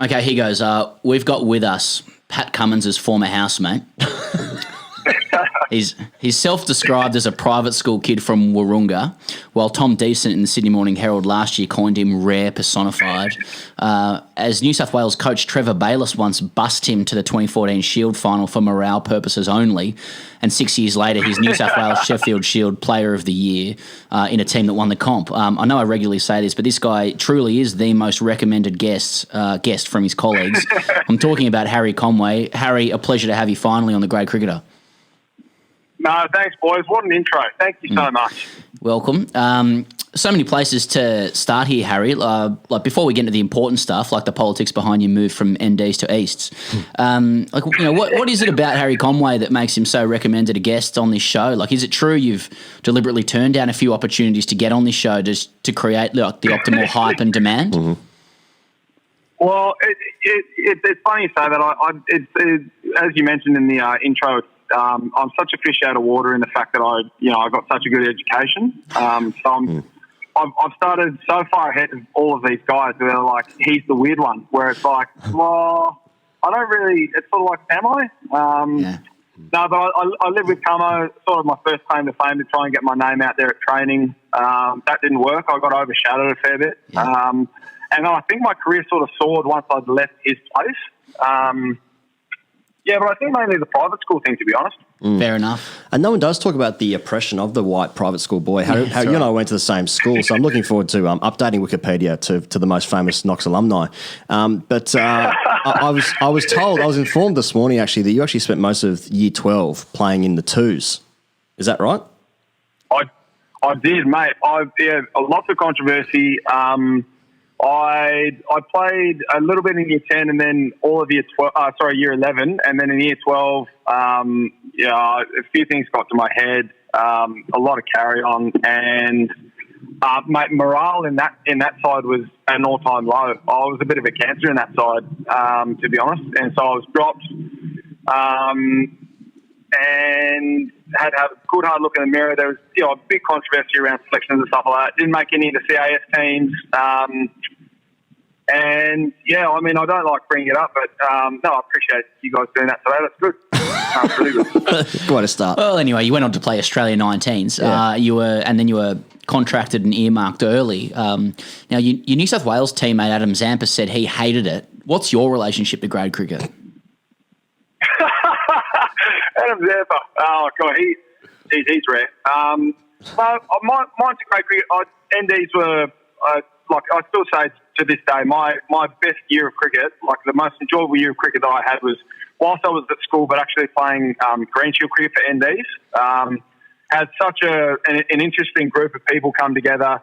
Okay, he goes, we've got with us Pat Cummins' former housemate. He's self-described as a private school kid from Wahroonga, while Tom Decent in the Sydney Morning Herald last year coined him rare personified. As New South Wales coach Trevor Bayliss once bussed him to the 2014 Shield final for morale purposes only, and 6 years later he's New South Wales Sheffield Shield Player of the Year in a team that won the comp. I know I regularly say this, but this guy truly is the most recommended guest from his colleagues. I'm talking about Harry Conway. Harry, a pleasure to have you finally on The Grade Cricketer. No, thanks, boys. What an intro. Thank you so much. Welcome. So many places to start here, Harry. Like before we get into the important stuff, like the politics behind your move from NDs to Easts. What is it about Harry Conway that makes him so recommended a guest on this show? Like, is it true you've deliberately turned down a few opportunities to get on this show just to create the optimal hype and demand? Mm-hmm. Well, it's funny you say that. As you mentioned in the intro, I'm such a fish out of water in the fact that I got such a good education. I've started so far ahead of all of these guys who are like, he's the weird one, where it's like, well, I don't really. It's sort of like, am I? No, but I live with Camo, sort of my first claim to fame to try and get my name out there at training. That didn't work. I got overshadowed a fair bit. Yeah. And I think my career sort of soared once I'd left his place. Yeah, but I think mainly the private school thing, to be honest. Fair enough. And no one does talk about the oppression of the white private school boy. How you and I went to the same school, so I'm looking forward to updating Wikipedia to the most famous Knox alumni. But I was informed this morning actually that you actually spent most of Year 12 playing in the twos. Is that right? I did, mate. Lots of controversy. I played a little bit in Year 10 and then all of Year 11, and then in Year 12, a few things got to my head, a lot of carry on, and mate, morale in that side was an all-time low. I was a bit of a cancer in that side, to be honest, and so I was dropped, and had to have a good hard look in the mirror. There was a big controversy around selections and stuff like that. Didn't make any of the CAS teams. And yeah, I mean, I don't like bringing it up, but no, I appreciate you guys doing that today. That's good. That's really good. Quite a start. Well, anyway, you went on to play Australia 19s. Yeah. You were contracted and earmarked early. Now, your New South Wales teammate Adam Zampa said he hated it. What's your relationship to grade cricket? Adam Zampa. Oh God, he's rare. Mine's a great cricket. NDs were like I still say to this day, my best year of cricket, like the most enjoyable year of cricket that I had was whilst I was at school, but actually playing Green Shield cricket for NDs. Had such an interesting group of people come together.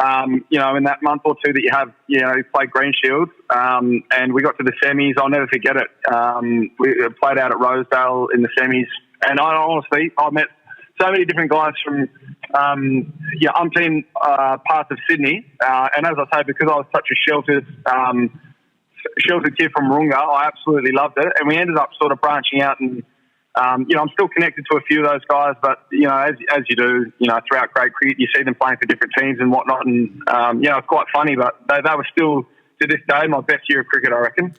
In that month or two that you play Green Shield, and we got to the semis. I'll never forget it. We played out at Rosedale in the semis, and I met so many different guys from umpteen parts of Sydney. And as I say, because I was such a sheltered kid from Wahroonga, I absolutely loved it. And we ended up sort of branching out and. I'm still connected to a few of those guys, but, as you do, throughout grade cricket, you see them playing for different teams and whatnot. And, it's quite funny, but they were still, to this day, my best year of cricket, I reckon.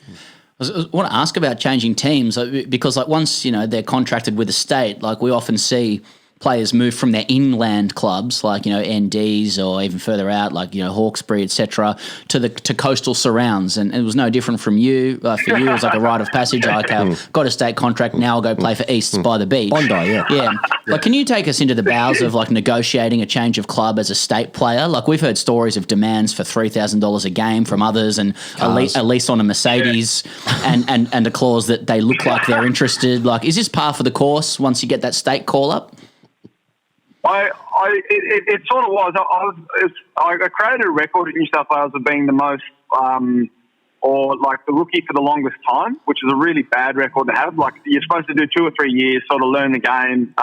I want to ask about changing teams because, once, they're contracted with a state, we often see players move from their inland clubs, NDs or even further out, Hawkesbury, etc., to coastal surrounds. And it was no different from you. For you, it was like a rite of passage. I've got a state contract, now I'll go play for Easts by the beach. Bondi, yeah. Yeah. Can you take us into the bowels of negotiating a change of club as a state player? We've heard stories of demands for $3,000 a game from others and a lease on a Mercedes and a clause that they look like they're interested. Is this par for the course once you get that state call up? It sort of was. I created a record in New South Wales of being the most, the rookie for the longest time, which is a really bad record to have. You're supposed to do 2 or 3 years, sort of learn the game,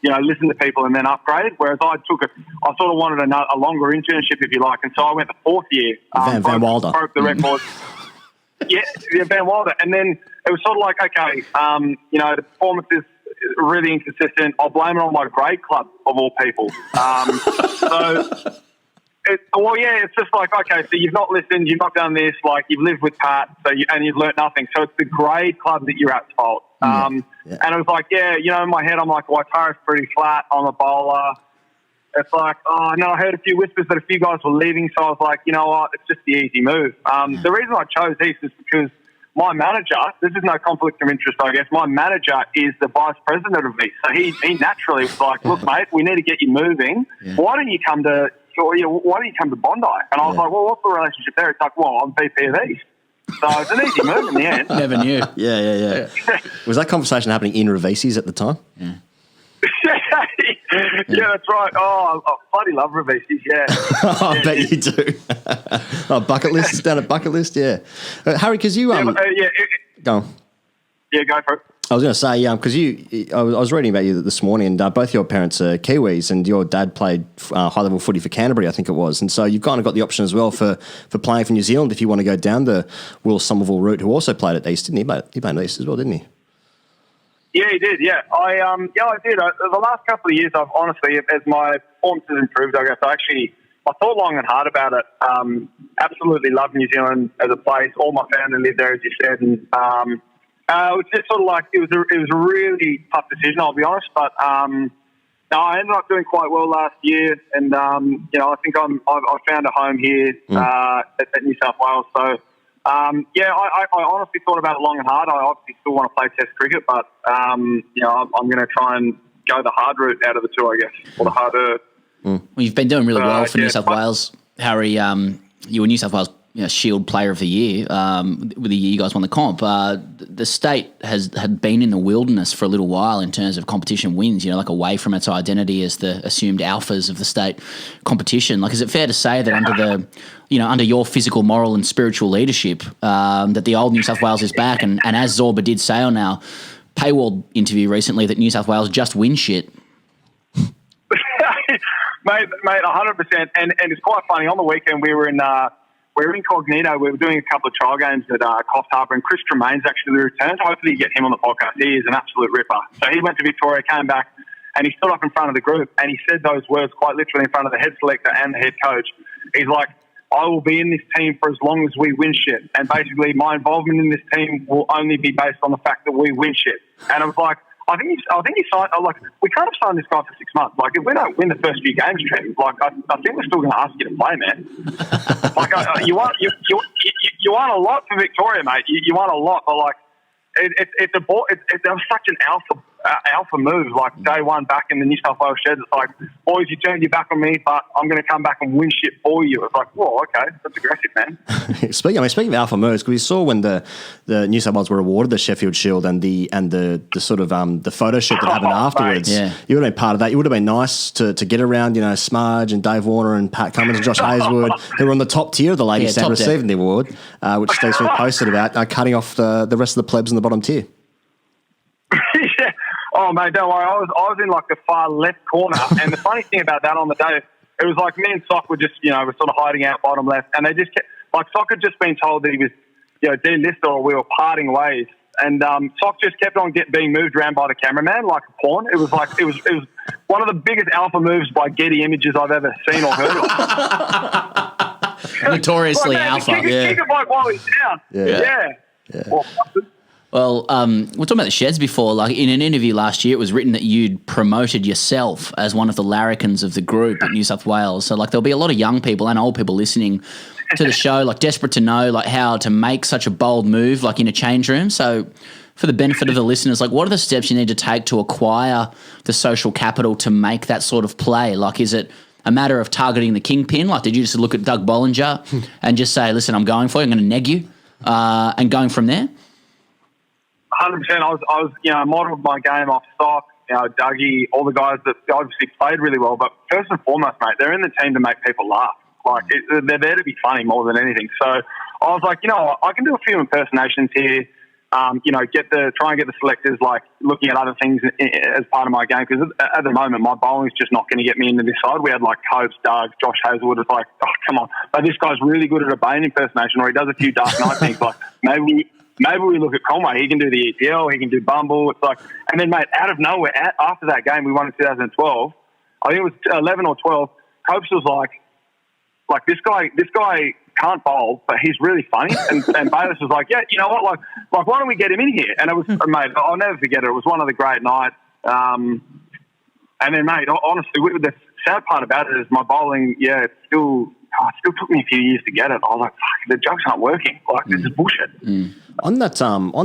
listen to people and then upgrade. Whereas I sort of wanted a longer internship, if you like, and so I went the 4th year. Van Wilder broke the record. Yeah, Van Wilder, and then it was sort of like, okay, the performance is really inconsistent. I'll blame it on my grade club of all people. It's just like, okay, so you've not listened, you've not done this, like you've lived with Pat, and you've learnt nothing. So it's the grade club that you're at's fault. And it was like, in my head, I'm like, Waitara's pretty flat. I'm a bowler. It's like, oh, no, I heard a few whispers that a few guys were leaving, so I was like, you know what, it's just the easy move. The reason I chose East is because my manager, this is no conflict of interest, I guess, my manager is the vice president of East. So he naturally was like, look, mate, we need to get you moving. Yeah. Why don't you come to Bondi? And I was like, well, what's the relationship there? It's like, well, I'm VP of East. So it's an easy move in the end. Never knew. Yeah. Was that conversation happening in Ravisi's at the time? Yeah. Yeah, that's right. Oh, I bloody love Ravisi's, yeah. I bet you do. Bucket list, down at bucket list, yeah. Harry, because you... go on. Yeah, go for it. I was going to say, because I was reading about you this morning, and both your parents are Kiwis, and your dad played high-level footy for Canterbury, I think it was, and so you've kind of got the option as well for playing for New Zealand if you want to go down the Will Somerville route, who also played at East, didn't he? He played at East as well, didn't he? Yeah, he did. Yeah, I did. The last couple of years, I've honestly, as my performance has improved, I guess I thought long and hard about it. Absolutely love New Zealand as a place. All my family lived there, as you said, and it was just sort of like it was a really tough decision, I'll be honest. But no, I ended up doing quite well last year, and I think I found a home here at New South Wales. So. I honestly thought about it long and hard. I obviously still want to play Test cricket, but I'm going to try and go the hard route out of the two, I guess, or the harder. Well, you've been doing really well for New South Wales, Harry. You were New South Wales Shield Player of the Year with the year you guys won the comp. The state had been in the wilderness for a little while in terms of competition wins. Like away from its identity as the assumed alphas of the state competition. Like, is it fair to say that under your physical, moral, and spiritual leadership, that the old New South Wales is back? And as Zorba did say on our paywall interview recently, that New South Wales just win shit. Mate, 100%. And it's quite funny. On the weekend, we were incognito. We were doing a couple of trial games at Coffs Harbour, and Chris Tremaine's actually returned. Hopefully you get him on the podcast. He is an absolute ripper. So he went to Victoria, came back, and he stood up in front of the group, and he said those words quite literally in front of the head selector and the head coach. He's like, I will be in this team for as long as we win shit. And basically my involvement in this team will only be based on the fact that we win shit. And I was like, I think he signed. We can't have signed this guy for 6 months. Like, if we don't win the first few games, Trent, I think we're still going to ask you to play, man. You want a lot for Victoria, mate. You want a lot, but it was such an alpha move. Like day one back in the New South Wales sheds, it's like, boys, you turned your back on me, but I'm going to come back and win shit for you. It's like, whoa, okay, that's aggressive, man. Speaking of alpha moves, because we saw when the New South Wales were awarded the Sheffield Shield and the sort of the photo shoot that happened afterwards. Yeah. You would have been part of that. It would have been nice to get around, Smudge and Dave Warner and Pat Cummins and Josh Hazelwood, who were on the top tier of the ladies stand receiving the award, which Steve Smith posted about, cutting off the rest of the plebs in the bottom tier. Yeah. Oh, mate, don't worry. I was in the far left corner, and the funny thing about that on the day, it was like me and Sock were just, we're sort of hiding out bottom left, and they just kept, Sock had just been told that he was, delisted or we were parting ways, and Sock just kept on being moved around by the cameraman like a pawn. It was it was one of the biggest alpha moves by Getty Images I've ever seen or heard of. Notoriously alpha. Kick it while he's down. Yeah. Well, we're talking about the sheds before. Like in an interview last year, it was written that you'd promoted yourself as one of the larrikins of the group at New South Wales. So there'll be a lot of young people and old people listening to the show, desperate to know how to make such a bold move, in a change room. So for the benefit of the listeners, what are the steps you need to take to acquire the social capital to make that sort of play? Is it a matter of targeting the kingpin? Did you just look at Doug Bollinger and just say, listen, I'm going for you, I'm going to neg you, and going from there? 100%. I was modelled my game off Stock, Dougie, all the guys that obviously played really well. But first and foremost, mate, they're in the team to make people laugh. They're there to be funny more than anything. So I was like, I can do a few impersonations here. Try and get the selectors looking at other things as part of my game, because at the moment my bowling's just not going to get me into this side. We had Copes, Doug, Josh Hazelwood. It's oh, come on, but this guy's really good at a Bain impersonation, or he does a few Dark Knight things. Maybe we look at Conway. He can do the EPL. He can do Bumble. It's and then, mate, out of nowhere, after that game we won in 2012, I think it was 11 or 12, Copes was like, like this guy can't bowl, but he's really funny. And Bayless was like, yeah, you know what, like why don't we get him in here? And it was, mate, I'll never forget it. It was one of the great nights. And then, mate, honestly, the sad part about it is my bowling, it still took me a few years to get it. I was like, fuck, the jokes aren't working. Like, this is bullshit. Mm. On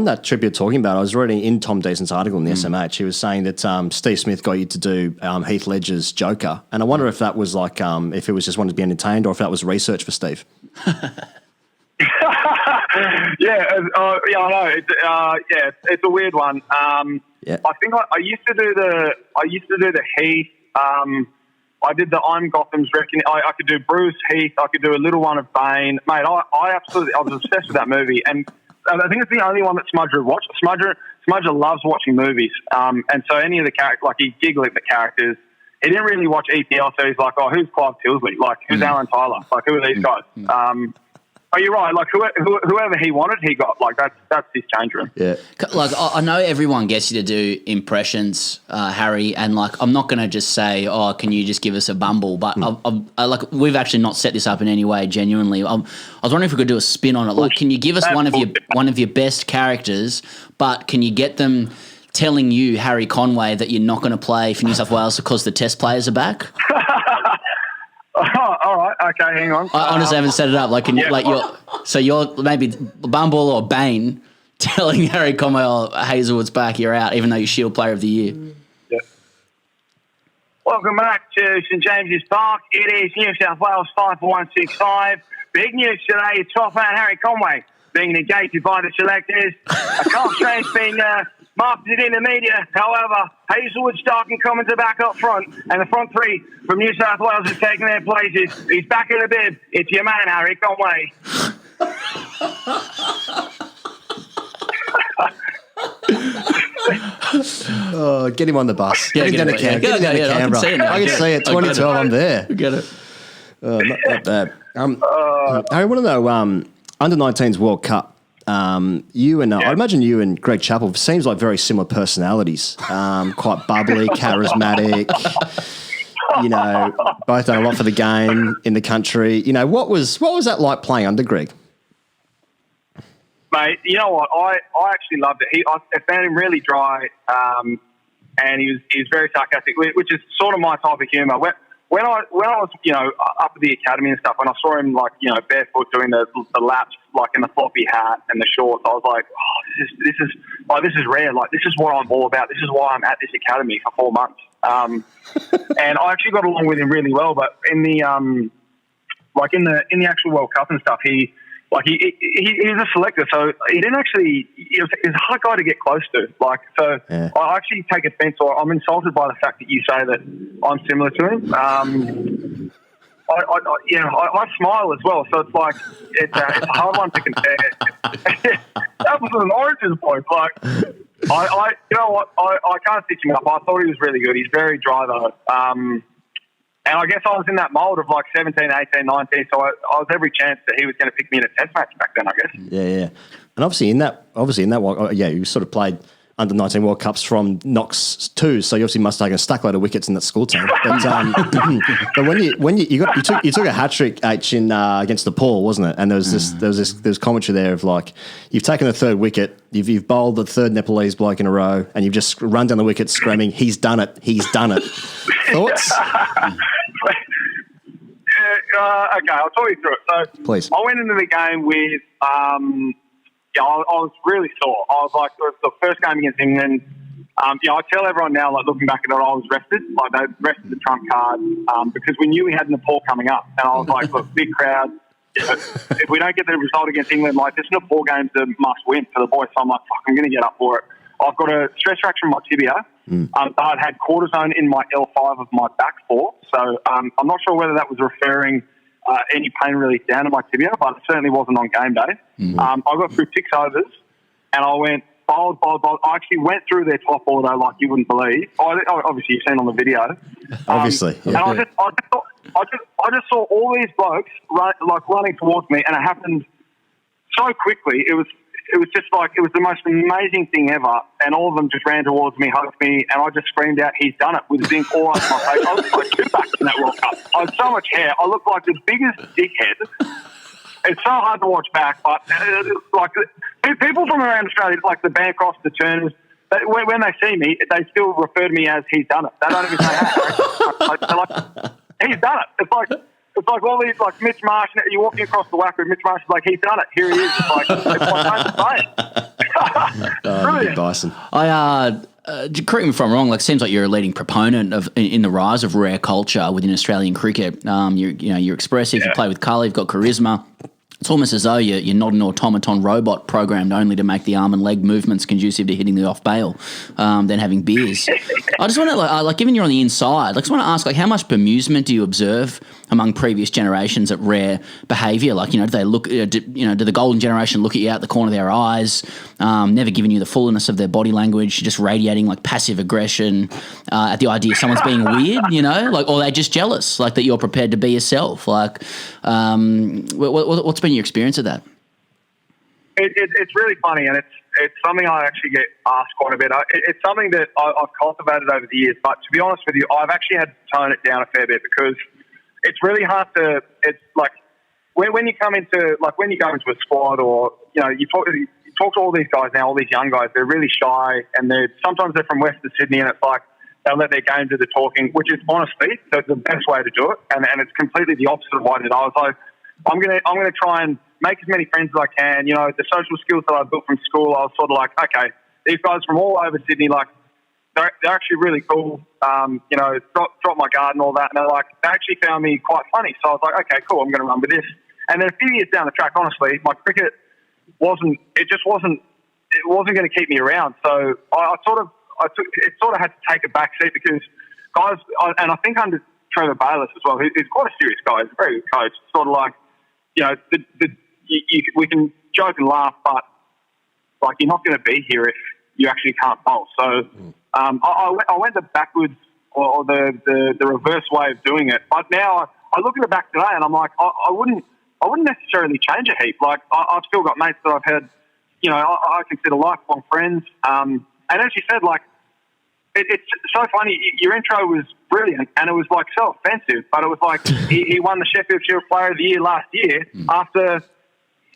that trip you're talking about, I was reading in Tom Deason's article in the SMH, he was saying that Steve Smith got you to do Heath Ledger's Joker. And I wonder if that was like, if it was just wanted to be entertained or if that was research for Steve. I know. It's a weird one. I think I used to do the Heath. I did the I'm Gotham's Reckoning. I could do Bruce, Heath. I could do a little one of Bane. Mate, I was obsessed with that movie. And I think it's the only one that Smudger would watch. Smudger loves watching movies. And so any of the characters, like, he'd giggle at the characters. He didn't really watch EPL, so he's like, oh, who's Clive Tilsley? Like, who's Alan Tyler? Like, who are these guys? Oh, you're right. Like, whoever he wanted, he got. Like, that's his change room. Yeah. Like, I know everyone gets you to do impressions, Harry, and, like, I'm not going to just say, oh, can you just give us a Bumble? But, like, we've actually not set this up in any way, genuinely. I was wondering if we could do a spin on it. Like, can you give us one of your best characters, but can you get them telling you, Harry Conway, that you're not going to play for New South Wales because the Test players are back? Oh, all right. Okay, hang on. I honestly haven't set it up. Like, you're maybe Bumble or Bane telling Harry Conway, oh, Hazelwood's back, you're out, even though you're Shield Player of the Year. Yeah. Welcome back to St James's Park. It is New South Wales 5-165. Big news today. Top man Harry Conway being negated by the selectors. A constraint's been marketed in the media. However, Hazelwood, Stark and Cummins are back up front, and the front three from New South Wales have taken their places. He's back in the bib. It's your man, Harry Conway. Oh, get him on the bus. Get him down to Canberra. I can see it. 2012, I'm there. Get it. Not bad. I want to know, under 19's World Cup, you and I imagine you and Greg Chappell seems like very similar personalities. Quite bubbly, charismatic. You know, both done a lot for the game in the country. You know, what was that like playing under Greg? Mate, you know what? I actually loved it. I found him really dry, and he was very sarcastic, which is sort of my type of humour. When I was, you know, up at the academy and stuff, and I saw him, like, you know, barefoot doing the laps, like in the floppy hat and the shorts, I was like, oh, this is rare. Like, this is what I'm all about. This is why I'm at this academy for 4 months. And I actually got along with him really well. But in the in the actual World Cup and stuff, he's a selector, so he didn't actually. He was a hard guy to get close to. Like, so yeah. I actually take offence, or I'm insulted by the fact that you say that I'm similar to him. I smile as well, so it's like it's a hard one to compare. That was an Oranges point. Like, you know what? I can't stitch him up. I thought he was really good. He's very dry though. And I guess I was in that mould of like 17, 18, 19, so I was every chance that he was going to pick me in a test match back then, I guess. Yeah. And obviously in that you sort of played under 19 World Cups from Knox too, so you obviously must have taken a stackload of wickets in that school team. But when you took a hat trick in against Nepal, wasn't it? And there was commentary there of like, you've taken the third wicket, you've bowled the third Nepalese bloke in a row, and you've just run down the wicket screaming, "He's done it! He's done it!" Thoughts? Okay, I'll talk you through it. So, please. I went into the game with, I was really sore. I was like, it was the first game against England. I tell everyone now, like, looking back at it, I was rested. Like, they rested the trump card because we knew we had Nepal coming up. And I was like, look, big crowd. If we don't get the result against England, like, this Nepal game's a must win for the boys. So I'm like, fuck, I'm going to get up for it. I've got a stress fracture in my tibia. I'd had cortisone in my L5 of my back foot. So I'm not sure whether that was referring any pain relief down to my tibia, but it certainly wasn't on game day. I got through 6 overs, and I went bowled. I actually went through their top order like you wouldn't believe. Obviously, you've seen on the video. Obviously. And I just saw all these blokes running towards me, and it happened so quickly. it was the most amazing thing ever. And all of them just ran towards me, hugged me, and I just screamed out, "He's done it," with zinc all over my face. I looked like Tupac in that World Cup. I had so much hair. I looked like the biggest dickhead. It's so hard to watch back, but like people from around Australia, like the Bancrofts, the Turners, when they see me, they still refer to me as "He's done it." They don't even say, "Hey," they're like, "He's done it." It's like all these, like Mitch Marsh. You're walking across the whack with Mitch Marsh, like, "He's done it. Here he is." It's like it's my time to say it. Bison. Correct me if I'm wrong. Like, it seems like you're a leading proponent of in the rise of rare culture within Australian cricket. You're expressive. You play with colour. You've got charisma. It's almost as though you're not an automaton robot programmed only to make the arm and leg movements conducive to hitting the off bail, than having beers. I just want to, like, given you're on the inside, I just want to ask, like, how much bemusement do you observe among previous generations at rare behaviour? Like, do they look, do the golden generation look at you out the corner of their eyes, never giving you the fullness of their body language, just radiating like passive aggression at the idea someone's being weird, like, or they're just jealous, like that you're prepared to be yourself? Like, what's been your experience of that? It's really funny, and it's something I actually get asked quite a bit. It's something that I've cultivated over the years, but to be honest with you, I've actually had to tone it down a fair bit because it's really hard to. It's like when you come into, like, when you go into a squad, or you talk to all these guys now, all these young guys. They're really shy, and sometimes they're from Western Sydney, and it's like they'll let their game do the talking, which is honestly the best way to do it, and it's completely the opposite of what I did. I was like, I'm gonna try and make as many friends as I can. The social skills that I built from school, I was sort of like, okay, these guys from all over Sydney, like, they're actually really cool. Drop my guard and all that. And they actually found me quite funny. So I was like, okay, cool, I'm going to run with this. And then a few years down the track, honestly, my cricket wasn't going to keep me around. So it sort of had to take a back seat because guys, and I think under Trevor Bayliss as well, he's quite a serious guy. He's a very good coach. It's sort of like, we can joke and laugh, but like, you're not going to be here if you actually can't bowl. So I went the backwards or the reverse way of doing it. But now I look at it back today and I'm like, I wouldn't necessarily change a heap. Like, I've still got mates that I've had, I consider lifelong friends. And as you said, like, it's so funny. Your intro was brilliant, and it was like so offensive, but it was like he won the Sheffield Shield Player of the Year last year after.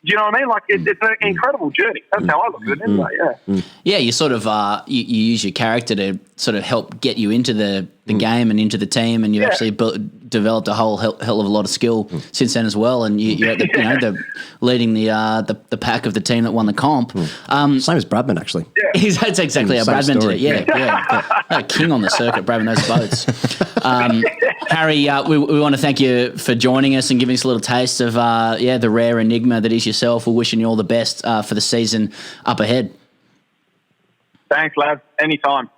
Do you know what I mean? Like, it's an incredible journey. That's how I look at it anyway, yeah. Yeah, you sort of you use your character to sort of help get you into the game and into the team, and you've actually developed a whole hell of a lot of skill since then as well. And you're at the leading the pack of the team that won the comp. Same as Bradman, actually. Yeah. That's exactly how Bradman did it. Yeah. King on the circuit, Bradman knows boats. Harry, we want to thank you for joining us and giving us a little taste of the rare enigma that is yourself. We're wishing you all the best for the season up ahead. Thanks, lads. Anytime.